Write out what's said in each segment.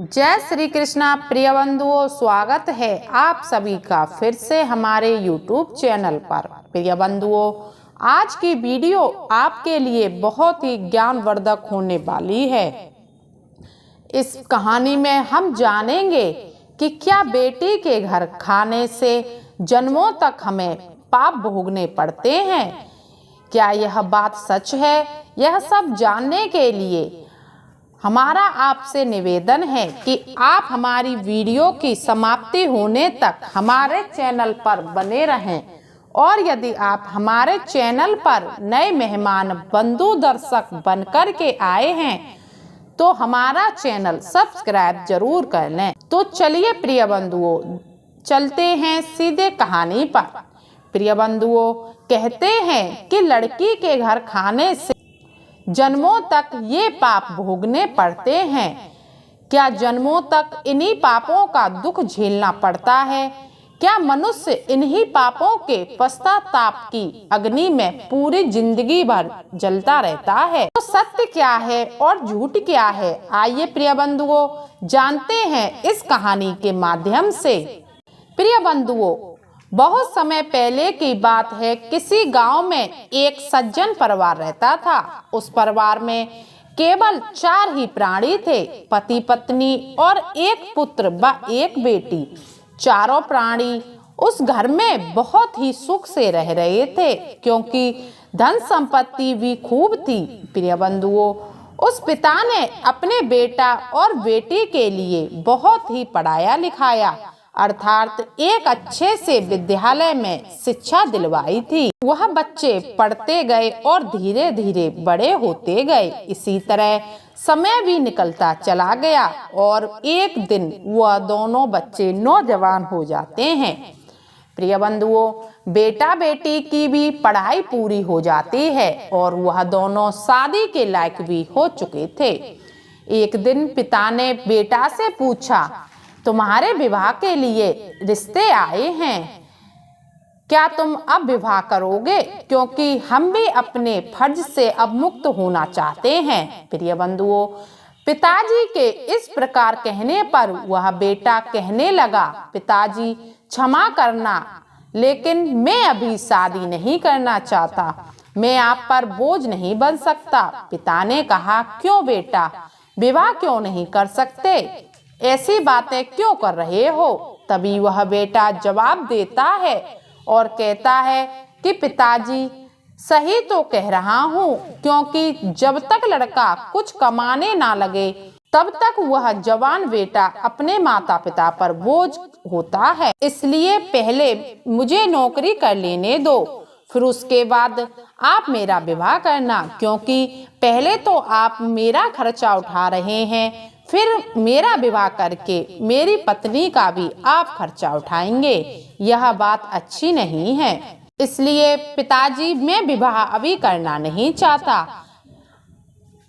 जय श्री कृष्णा प्रिय बंधुओं, स्वागत है आप सभी का फिर से हमारे YouTube चैनल पर। प्रिय बंधुओं, आज की वीडियो आपके लिए बहुत ही ज्ञानवर्धक होने वाली है। इस कहानी में हम जानेंगे कि क्या बेटी के घर खाने से जन्मों तक हमें पाप भोगने पड़ते हैं। क्या यह बात सच है? यह सब जानने के लिए हमारा आपसे निवेदन है कि आप हमारी वीडियो की समाप्ति होने तक हमारे चैनल पर बने रहें, और यदि आप हमारे चैनल पर नए मेहमान बंधु दर्शक बनकर के आए हैं तो हमारा चैनल सब्सक्राइब जरूर कर लें। तो चलिए प्रिय बंधुओं, चलते हैं सीधे कहानी पर। प्रिय बंधुओं, कहते हैं कि लड़की के घर खाने से जन्मों तक ये पाप भोगने पड़ते हैं। क्या जन्मों तक इन्हीं पापों का दुख झेलना पड़ता है? क्या मनुष्य इन्हीं पापों के पश्चाताप की अग्नि में पूरी जिंदगी भर जलता रहता है? तो सत्य क्या है और झूठ क्या है, आइए प्रिय बंधुओं जानते हैं इस कहानी के माध्यम से। प्रिय बंधुओं, बहुत समय पहले की बात है। किसी गांव में एक सज्जन परिवार रहता था। उस परिवार में केवल 4 ही प्राणी थे, पति पत्नी और एक पुत्र व एक बेटी। चारों प्राणी उस घर में बहुत ही सुख से रह रहे थे, क्योंकि धन संपत्ति भी खूब थी। प्रिय बंधुओं, उस पिता ने अपने बेटा और बेटी के लिए बहुत ही पढ़ाया लिखाया, अर्थात एक अच्छे से विद्यालय में शिक्षा दिलवाई थी। वह बच्चे पढ़ते गए और धीरे धीरे बड़े होते गए। इसी तरह समय भी निकलता चला गया और एक दिन वह दोनों बच्चे नौजवान हो जाते हैं। प्रिय बंधुओं, बेटा बेटी की भी पढ़ाई पूरी हो जाती है और वह दोनों शादी के लायक भी हो चुके थे। एक दिन पिता ने बेटा से पूछा, तुम्हारे विवाह के लिए रिश्ते आए हैं, क्या तुम अब विवाह करोगे? क्योंकि हम भी अपने फर्ज से अब मुक्त होना चाहते हैं। प्रिय बंधुओं, पिताजी के इस प्रकार कहने पर वह बेटा कहने लगा, पिताजी क्षमा करना, लेकिन मैं अभी शादी नहीं करना चाहता, मैं आप पर बोझ नहीं बन सकता। पिता ने कहा, क्यों बेटा, विवाह क्यों नहीं कर सकते? ऐसी बातें क्यों कर रहे हो? तभी वह बेटा जवाब देता है और कहता है कि पिताजी सही तो कह रहा हूँ, क्योंकि जब तक लड़का कुछ कमाने ना लगे तब तक वह जवान बेटा अपने माता पिता पर बोझ होता है। इसलिए पहले मुझे नौकरी कर लेने दो, फिर उसके बाद आप मेरा विवाह करना, क्योंकि पहले तो आप मेरा खर्चा उठा रहे हैं, फिर मेरा विवाह करके मेरी पत्नी का भी आप खर्चा उठाएंगे। यह बात अच्छी नहीं है, इसलिए पिताजी मैं विवाह अभी करना नहीं चाहता।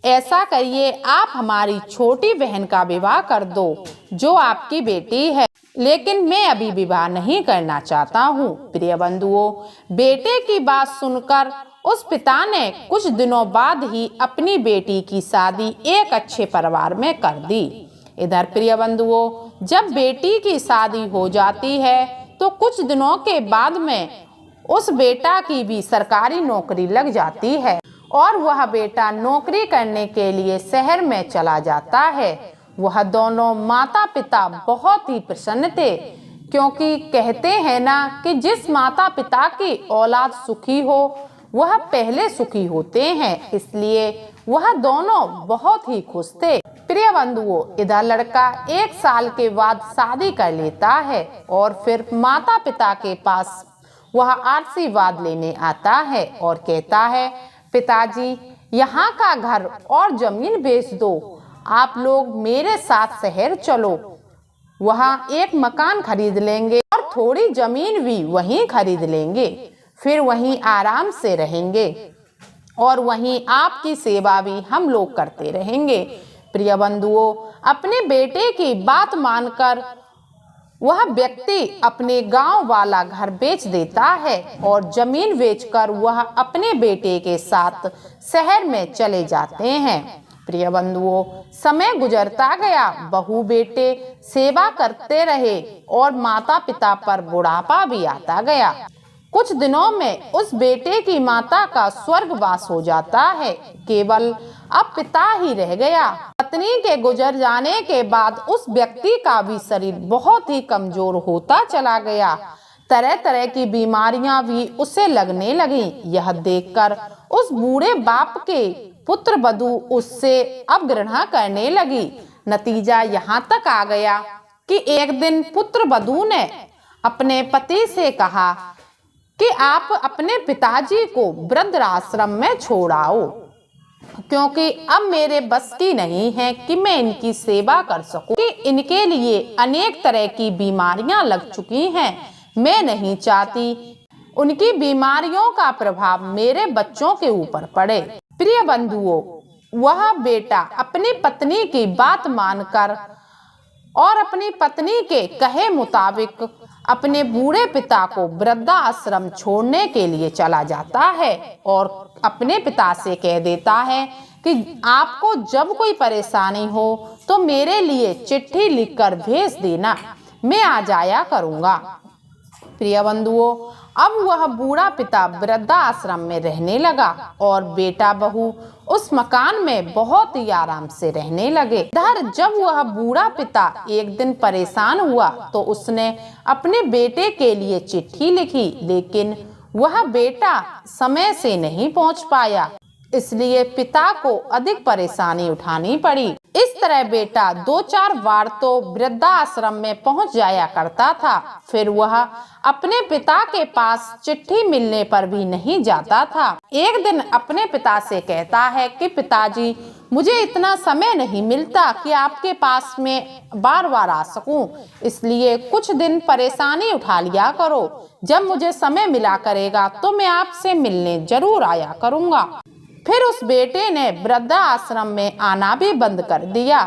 ऐसा करिए, आप हमारी छोटी बहन का विवाह कर दो जो आपकी बेटी है, लेकिन मैं अभी विवाह नहीं करना चाहता हूँ। प्रिय बंधुओं, बेटे की बात सुनकर उस पिता ने कुछ दिनों बाद ही अपनी बेटी की शादी एक अच्छे परिवार में कर दी। इधर प्रिय बंधुओं, जब बेटी की शादी हो जाती है तो कुछ दिनों के बाद में उस बेटा की भी सरकारी नौकरी लग जाती है और वह बेटा नौकरी करने के लिए शहर में चला जाता है। वह दोनों माता पिता बहुत ही प्रसन्न थे, क्योंकि कहते हैं ना कि जिस माता पिता की औलाद सुखी हो वह पहले सुखी होते हैं, इसलिए वह दोनों बहुत ही खुश थे। प्रिय बंधुओं, इधर लड़का 1 साल के बाद शादी कर लेता है और फिर माता पिता के पास वह आशीर्वाद लेने आता है और कहता है, पिताजी यहाँ का घर और जमीन बेच दो, आप लोग मेरे साथ शहर चलो, वहाँ एक मकान खरीद लेंगे और थोड़ी जमीन भी वहीं खरीद लेंगे, फिर वहीं आराम से रहेंगे और वहीं आपकी सेवा भी हम लोग करते रहेंगे। प्रिय बंधुओं, अपने बेटे की बात मानकर वह व्यक्ति अपने गांव वाला घर बेच देता है और जमीन बेचकर वह अपने बेटे के साथ शहर में चले जाते हैं। प्रिय बंधुओं, समय गुजरता गया, बहू बेटे सेवा करते रहे और माता पिता पर बुढ़ापा भी आता गया। कुछ दिनों में उस बेटे की माता का स्वर्गवास हो जाता है। केवल अब पिता ही रह गया। पत्नी के गुजर जाने के बाद उस व्यक्ति का भी शरीर बहुत ही कमजोर होता चला गया। तरह तरह की बीमारियां भी उसे लगने लगी। यह देखकर उस बूढ़े बाप के पुत्र वधू उससे अब घृणा करने लगी। नतीजा यहाँ तक आ गया कि एक दिन पुत्र वधू ने अपने पति से कहा कि आप अपने पिताजी को वृद्धाश्रम में छोड़ आओ, क्योंकि अब मेरे बस की नहीं है कि मैं इनकी सेवा कर सकूं, कि इनके लिए अनेक तरह की बीमारियां लग चुकी हैं। मैं नहीं चाहती उनकी बीमारियों का प्रभाव मेरे बच्चों के ऊपर पड़े। प्रिय बंधुओं, वह बेटा अपनी पत्नी की बात मानकर और अपनी पत्नी के कहे मुताबिक अपने बूढ़े पिता को वृद्धाश्रम छोड़ने के लिए चला जाता है और अपने पिता से कह देता है कि आपको जब कोई परेशानी हो तो मेरे लिए चिट्ठी लिखकर भेज देना, मैं आ जाया करूँगा। प्रिय बंधुओं, अब वह बूढ़ा पिता वृद्धाश्रम में रहने लगा और बेटा बहू उस मकान में बहुत ही आराम से रहने लगे। इधर जब वह बूढ़ा पिता एक दिन परेशान हुआ तो उसने अपने बेटे के लिए चिट्ठी लिखी, लेकिन वह बेटा समय से नहीं पहुंच पाया, इसलिए पिता को अधिक परेशानी उठानी पड़ी। इस तरह बेटा 2-4 बार तो वृद्धाश्रम में पहुंच जाया करता था, फिर वह अपने पिता के पास चिट्ठी मिलने पर भी नहीं जाता था। एक दिन अपने पिता से कहता है कि पिताजी, मुझे इतना समय नहीं मिलता कि आपके पास में बार बार आ सकूं, इसलिए कुछ दिन परेशानी उठा लिया करो। जब मुझे समय मिला करेगा तो मैं आपसे मिलने जरूर आया करूंगा। फिर उस बेटे ने वृद्धाश्रम में आना भी बंद कर दिया।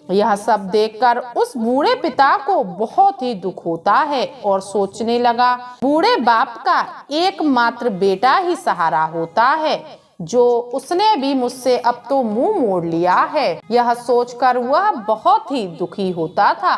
यह सब देखकर उस बूढ़े पिता को बहुत ही दुख होता है और सोचने लगा, बूढ़े बाप का एकमात्र बेटा ही सहारा होता है, जो उसने भी मुझसे अब तो मुंह मोड़ लिया है। यह सोचकर वह बहुत ही दुखी होता था।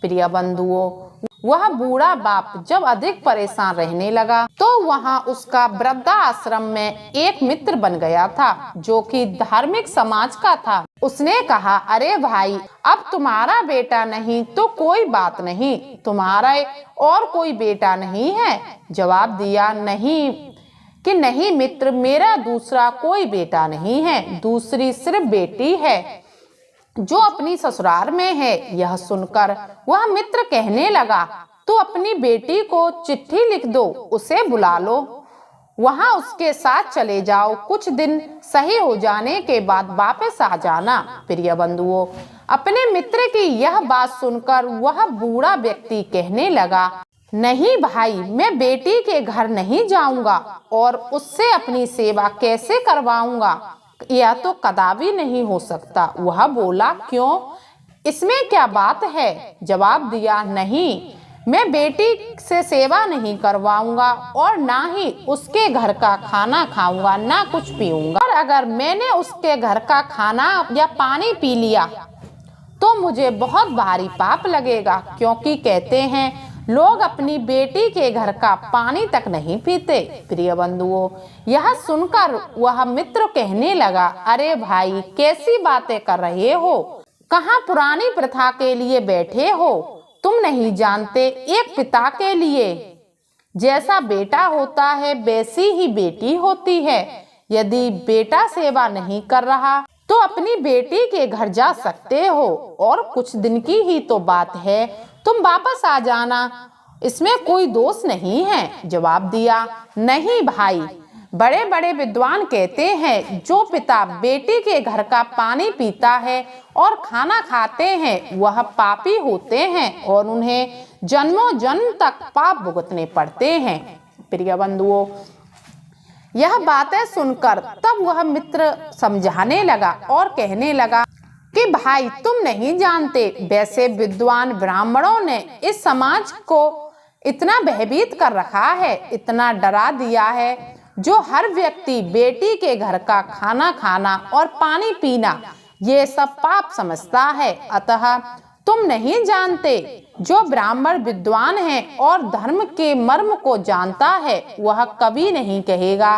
प्रिय बंधुओं, वह बूढ़ा बाप जब अधिक परेशान रहने लगा तो वहां उसका वृद्धाश्रम में एक मित्र बन गया था, जो कि धार्मिक समाज का था। उसने कहा, अरे भाई, अब तुम्हारा बेटा नहीं तो कोई बात नहीं, तुम्हारा और कोई बेटा नहीं है? जवाब दिया, नहीं मित्र, मेरा दूसरा कोई बेटा नहीं है, दूसरी सिर्फ बेटी है जो अपनी ससुराल में है। यह सुनकर वह मित्र कहने लगा, तो अपनी बेटी को चिट्ठी लिख दो, उसे बुला लो, वहां उसके साथ चले जाओ, कुछ दिन सही हो जाने के बाद वापस आ जाना। प्रिय बंधुओं, अपने मित्र की यह बात सुनकर वह बूढ़ा व्यक्ति कहने लगा, नहीं भाई, मैं बेटी के घर नहीं जाऊंगा और उससे अपनी सेवा कैसे करवाऊंगा, यह तो कदापि नहीं हो सकता। वह बोला, क्यों, इसमें क्या बात है? जवाब दिया, नहीं, मैं बेटी से सेवा नहीं करवाऊंगा और ना ही उसके घर का खाना खाऊंगा, ना कुछ पीऊंगा। और अगर मैंने उसके घर का खाना या पानी पी लिया तो मुझे बहुत भारी पाप लगेगा, क्योंकि कहते हैं लोग अपनी बेटी के घर का पानी तक नहीं पीते। प्रिय बंधुओं, यह सुनकर वह मित्र कहने लगा, अरे भाई, कैसी बातें कर रहे हो, कहाँ पुरानी प्रथा के लिए बैठे हो? तुम नहीं जानते, एक पिता के लिए जैसा बेटा होता है वैसी ही बेटी होती है। यदि बेटा सेवा नहीं कर रहा तो अपनी बेटी के घर जा सकते हो और कुछ दिन की ही तो बात है, तुम वापस आ जाना, इसमें कोई दोष नहीं है। जवाब दिया, नहीं भाई, बड़े बड़े विद्वान कहते हैं जो पिता बेटी के घर का पानी पीता है और खाना खाते हैं वह पापी होते हैं और उन्हें जन्मों जन्म तक पाप भुगतने पड़ते हैं। प्रिय बंधुओं, यह बातें सुनकर तब वह मित्र समझाने लगा और कहने लगा कि भाई, तुम नहीं जानते, वैसे विद्वान ब्राह्मणों ने इस समाज को इतना भयभीत कर रखा है, इतना डरा दिया है, जो हर व्यक्ति बेटी के घर का खाना खाना और पानी पीना ये सब पाप समझता है। अतः तुम नहीं जानते, जो ब्राह्मण विद्वान है और धर्म के मर्म को जानता है वह कभी नहीं कहेगा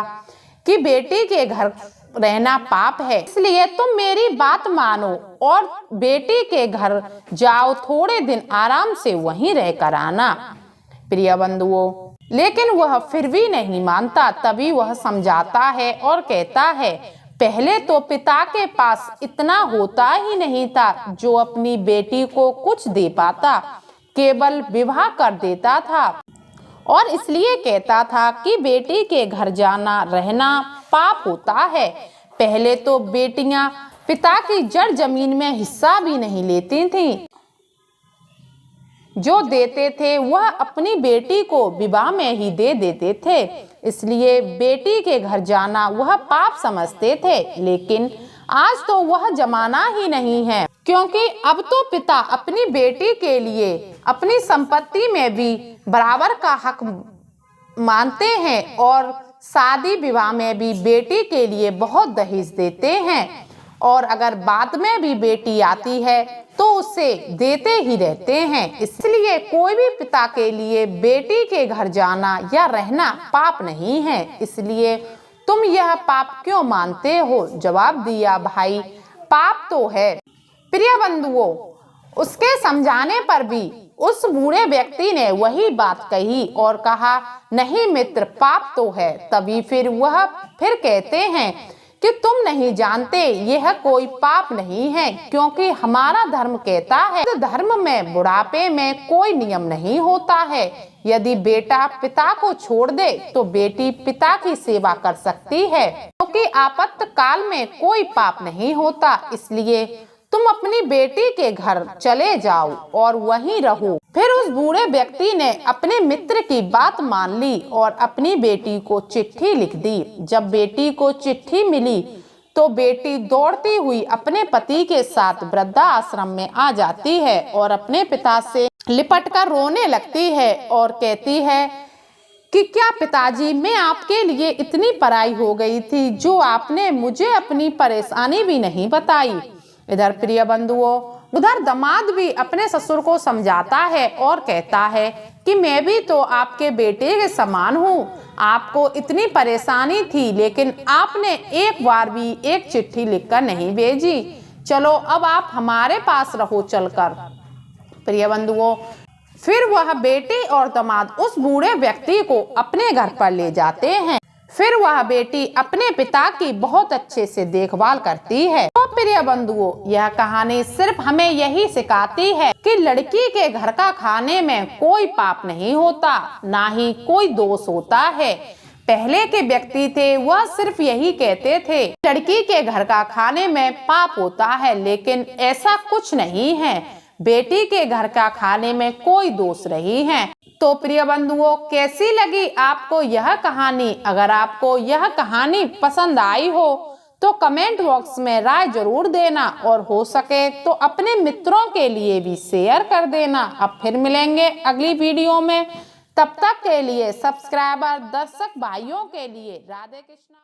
कि बेटी के घर रहना पाप है। इसलिए तुम मेरी बात मानो और बेटी के घर जाओ, थोड़े दिन आराम से वहीं रहकर आना। प्रिय बंधुओं, लेकिन वह फिर भी नहीं मानता। तभी वह समझाता है और कहता है, पहले तो पिता के पास इतना होता ही नहीं था जो अपनी बेटी को कुछ दे पाता, केवल विवाह कर देता था और इसलिए कहता था कि बेटी के घर जाना रहना पाप होता है। पहले तो बेटियां पिता की जड़ जमीन में हिस्सा भी नहीं लेती थीं। जो देते थे वह अपनी बेटी को विवाह में ही दे देते थे, इसलिए बेटी के घर जाना वह पाप समझते थे। लेकिन आज तो वह जमाना ही नहीं है, क्योंकि अब तो पिता अपनी बेटी के लिए अपनी संपत्ति में भी बराबर का हक मानते हैं और शादी विवाह में भी बेटी के लिए बहुत दहेज देते हैं और अगर बाद में भी बेटी आती है तो उसे देते ही रहते हैं। इसलिए कोई भी पिता के लिए बेटी के घर जाना या रहना पाप नहीं है। इसलिए तुम यह पाप क्यों मानते हो? जवाब दिया, भाई पाप तो है। प्रिय बंधुओं, उसके समझाने पर भी उस बूढ़े व्यक्ति ने वही बात कही और कहा, नहीं मित्र, पाप तो है। तभी फिर कहते हैं कि तुम नहीं जानते, यह कोई पाप नहीं है, क्योंकि हमारा धर्म कहता है धर्म में बुढ़ापे में कोई नियम नहीं होता है। यदि बेटा पिता को छोड़ दे तो बेटी पिता की सेवा कर सकती है, क्योंकि आपातकाल में कोई पाप नहीं होता। इसलिए तुम अपनी बेटी के घर चले जाओ और वहीं रहो। फिर उस बूढ़े व्यक्ति ने अपने मित्र की बात मान ली और अपनी बेटी को चिट्ठी लिख दी। जब बेटी को चिट्ठी मिली तो बेटी दौड़ती हुई अपने पति के साथ वृद्धा आश्रम में आ जाती है और अपने पिता से लिपटकर रोने लगती है और कहती है कि क्या पिताजी, मैं आपके लिए इतनी पराई हो गई थी जो आपने मुझे अपनी परेशानी भी नहीं बताई। इधर प्रिय बंधुओं, उधर दामाद भी अपने ससुर को समझाता है और कहता है कि मैं भी तो आपके बेटे के समान हूँ। आपको इतनी परेशानी थी लेकिन आपने एक बार भी एक चिट्ठी लिखकर नहीं भेजी। चलो अब आप हमारे पास रहो चलकर। प्रिय बंधुओं, फिर वह बेटी और दामाद उस बूढ़े व्यक्ति को अपने घर पर ले जाते हैं। फिर वह बेटी अपने पिता की बहुत अच्छे से देखभाल करती है। तो प्रिय बंधुओं, यह कहानी सिर्फ हमें यही सिखाती है कि लड़की के घर का खाने में कोई पाप नहीं होता, ना ही कोई दोष होता है। पहले के व्यक्ति थे वह सिर्फ यही कहते थे लड़की के घर का खाने में पाप होता है, लेकिन ऐसा कुछ नहीं है। बेटी के घर का खाने में कोई दोष नहीं है। तो प्रिय बंधुओं, कैसी लगी आपको यह कहानी? अगर आपको यह कहानी पसंद आई हो तो कमेंट बॉक्स में राय जरूर देना और हो सके तो अपने मित्रों के लिए भी शेयर कर देना। अब फिर मिलेंगे अगली वीडियो में। तब तक के लिए सब्सक्राइबर दर्शक भाइयों के लिए राधे कृष्णा।